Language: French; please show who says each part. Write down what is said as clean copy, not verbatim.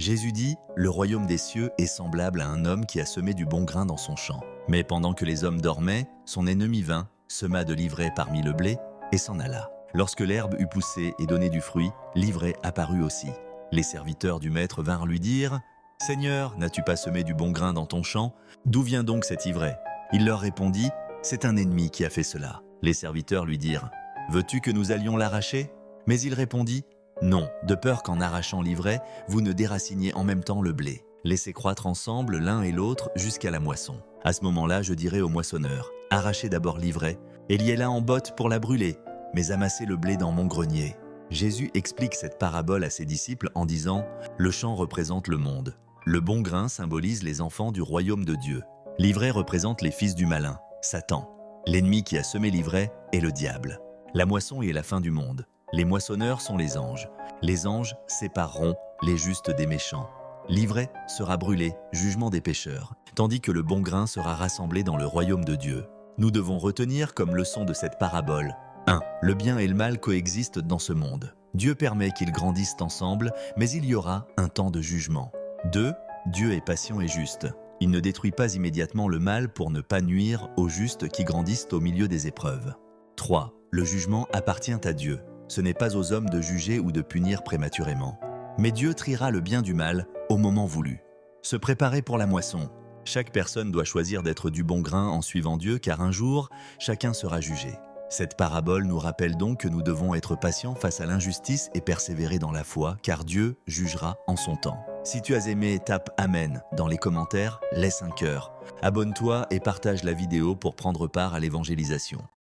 Speaker 1: Jésus dit, le royaume des cieux est semblable à un homme qui a semé du bon grain dans son champ. Mais pendant que les hommes dormaient, son ennemi vint, sema de l'ivraie parmi le blé, et s'en alla. Lorsque l'herbe eut poussé et donné du fruit, l'ivraie apparut aussi. Les serviteurs du maître vinrent lui dire, « Seigneur, n'as-tu pas semé du bon grain dans ton champ? D'où vient donc cette ivraie ?» Il leur répondit, « C'est un ennemi qui a fait cela. » Les serviteurs lui dirent, « Veux-tu que nous allions l'arracher ?» Mais il répondit, « Non, de peur qu'en arrachant l'ivraie, vous ne déraciniez en même temps le blé. Laissez croître ensemble l'un et l'autre jusqu'à la moisson. À ce moment-là, je dirai au moissonneur, arrachez d'abord l'ivraie, et liez-la en botte pour la brûler, mais amassez le blé dans mon grenier. » Jésus explique cette parabole à ses disciples en disant « Le champ représente le monde. Le bon grain symbolise les enfants du royaume de Dieu. L'ivraie représente les fils du malin, Satan. L'ennemi qui a semé l'ivraie est le diable. La moisson est la fin du monde. Les moissonneurs sont les anges. Les anges sépareront les justes des méchants. L'ivraie sera brûlée, jugement des pécheurs, tandis que le bon grain sera rassemblé dans le royaume de Dieu. Nous devons retenir comme leçon de cette parabole 1. Le bien et le mal coexistent dans ce monde. Dieu permet qu'ils grandissent ensemble, mais il y aura un temps de jugement. 2. Dieu est patient et juste. Il ne détruit pas immédiatement le mal pour ne pas nuire aux justes qui grandissent au milieu des épreuves. 3. Le jugement appartient à Dieu. Ce n'est pas aux hommes de juger ou de punir prématurément. Mais Dieu triera le bien du mal au moment voulu. Se préparer pour la moisson. Chaque personne doit choisir d'être du bon grain en suivant Dieu, car un jour, chacun sera jugé. Cette parabole nous rappelle donc que nous devons être patients face à l'injustice et persévérer dans la foi, car Dieu jugera en son temps. Si tu as aimé, tape Amen dans les commentaires, laisse un cœur. Abonne-toi et partage la vidéo pour prendre part à l'évangélisation.